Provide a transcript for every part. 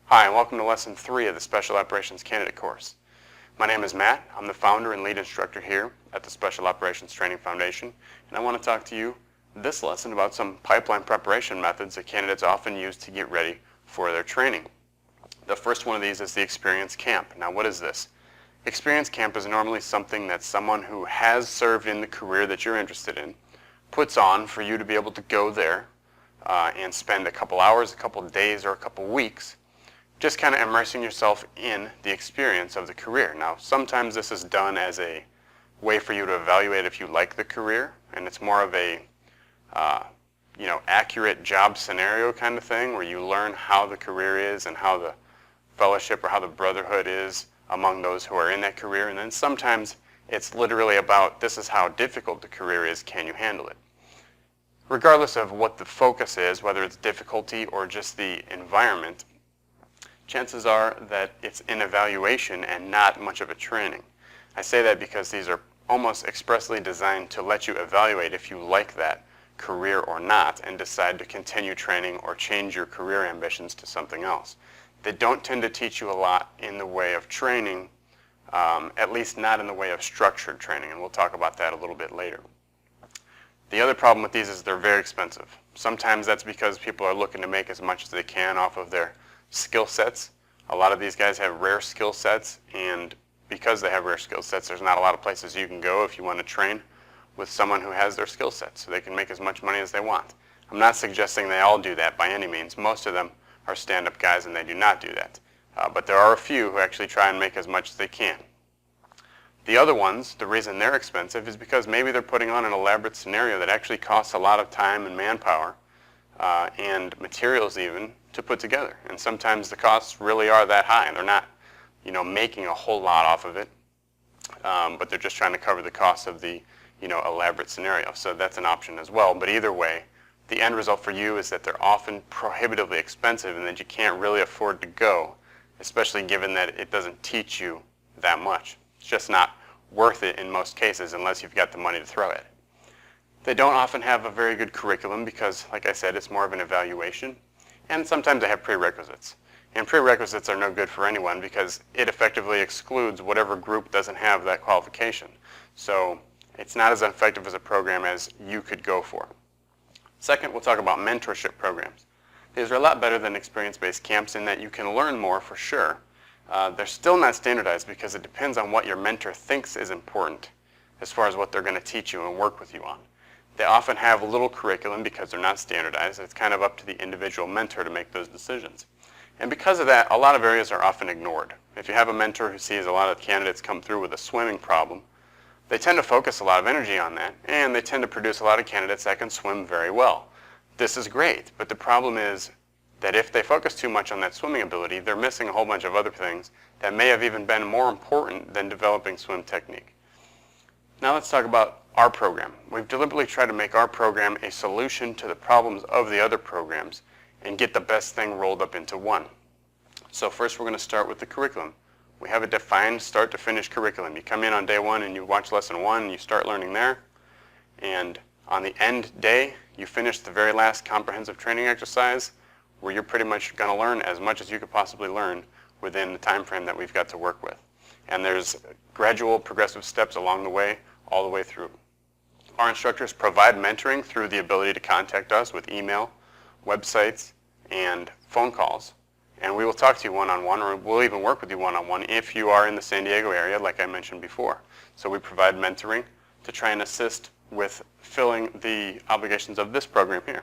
Hi, and welcome to Lesson 3 of the Special Operations Candidate course. My name is Matt. I'm the founder and lead instructor here at the Special Operations Training Foundation, and I want to talk to you this lesson about some pipeline preparation methods that candidates often use to get ready for their training. The first one of these is the Experience Camp. Now, what is this? Experience Camp is normally something that someone who has served in the career that you're interested in puts on for you to be able to go there and spend a couple hours, a couple days, or a couple weeks just kind of immersing yourself in the experience of the career. Now, sometimes this is done as a way for you to evaluate if you like the career, and it's more of a accurate job scenario kind of thing where you learn how the career is and how the fellowship or how the brotherhood is among those who are in that career. And then sometimes it's literally about this is how difficult the career is, can you handle it? Regardless of what the focus is, whether it's difficulty or just the environment, chances are that it's an evaluation and not much of a training. I say that because these are almost expressly designed to let you evaluate if you like that career or not and decide to continue training or change your career ambitions to something else. They don't tend to teach you a lot in the way of training, at least not in the way of structured training, and we'll talk about that a little bit later. The other problem with these is they're very expensive. Sometimes that's because people are looking to make as much as they can off of their skill sets. A lot of these guys have rare skill sets, and because they have rare skill sets, there's not a lot of places you can go if you want to train with someone who has their skill set, so they can make as much money as they want. I'm not suggesting they all do that by any means. Most of them are stand-up guys and they do not do that. But there are a few who actually try and make as much as they can. The other ones, the reason they're expensive is because maybe they're putting on an elaborate scenario that actually costs a lot of time and manpower and materials even to put together. And sometimes the costs really are that high, and they're not, making a whole lot off of it, but they're just trying to cover the cost of the, elaborate scenario. So that's an option as well. But either way, the end result for you is that they're often prohibitively expensive and that you can't really afford to go, especially given that it doesn't teach you that much. It's just not worth it in most cases unless you've got the money to throw at it. They don't often have a very good curriculum because, like I said, it's more of an evaluation. And sometimes they have prerequisites. And prerequisites are no good for anyone because it effectively excludes whatever group doesn't have that qualification. So it's not as effective as a program as you could go for. Second, we'll talk about mentorship programs. These are a lot better than experience-based camps in that you can learn more for sure. They're still not standardized because it depends on what your mentor thinks is important as far as what they're going to teach you and work with you on. They often have a little curriculum because they're not standardized. It's kind of up to the individual mentor to make those decisions. And because of that, a lot of areas are often ignored. If you have a mentor who sees a lot of candidates come through with a swimming problem, they tend to focus a lot of energy on that, and they tend to produce a lot of candidates that can swim very well. This is great, but the problem is that if they focus too much on that swimming ability, they're missing a whole bunch of other things that may have even been more important than developing swim technique. Now let's talk about our program. We've deliberately tried to make our program a solution to the problems of the other programs and get the best thing rolled up into one. So first we're going to start with the curriculum. We have a defined start to finish curriculum. You come in on day one and you watch lesson one and you start learning there. And on the end day, you finish the very last comprehensive training exercise where you're pretty much going to learn as much as you could possibly learn within the time frame that we've got to work with. And there's gradual progressive steps along the way, all the way through. Our instructors provide mentoring through the ability to contact us with email, websites, and phone calls. And we will talk to you one-on-one, or we'll even work with you one-on-one if you are in the San Diego area, like I mentioned before. So we provide mentoring to try and assist with filling the obligations of this program here.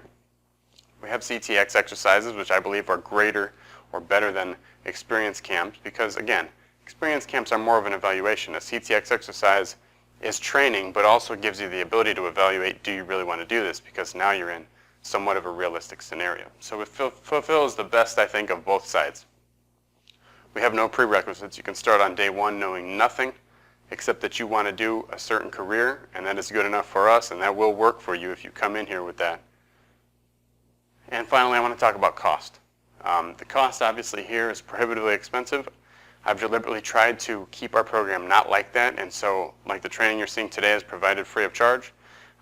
We have CTX exercises, which I believe are greater or better than experience camps because, again, experience camps are more of an evaluation. A CTX exercise is training, but also gives you the ability to evaluate, do you really want to do this? Because now you're in somewhat of a realistic scenario. So it fulfills the best, I think, of both sides. We have no prerequisites. You can start on day one knowing nothing except that you want to do a certain career, and that is good enough for us, and that will work for you if you come in here with that. And finally, I want to talk about cost. The cost, obviously, here is prohibitively expensive. I've deliberately tried to keep our program not like that, and so like the training you're seeing today is provided free of charge.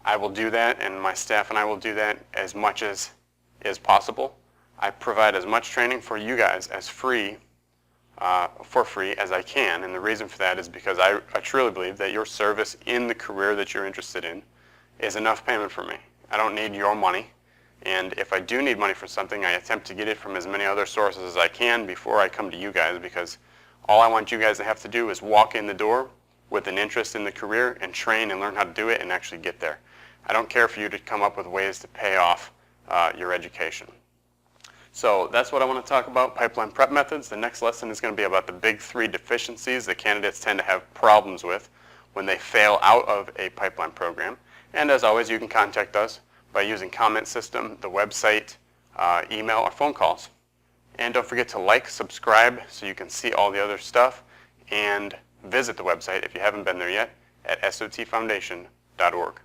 I will do that, and my staff and I will do that as much as is possible. I provide as much training for you guys as for free as I can, and the reason for that is because I truly believe that your service in the career that you're interested in is enough payment for me. I don't need your money, and if I do need money for something, I attempt to get it from as many other sources as I can before I come to you guys, because all I want you guys to have to do is walk in the door with an interest in the career and train and learn how to do it and actually get there. I don't care for you to come up with ways to pay off your education. So that's what I want to talk about, pipeline prep methods. The next lesson is going to be about the big 3 deficiencies that candidates tend to have problems with when they fail out of a pipeline program. And as always, you can contact us by using comment system, the website, email, or phone calls. And don't forget to like, subscribe so you can see all the other stuff, and visit the website if you haven't been there yet at sotfoundation.org.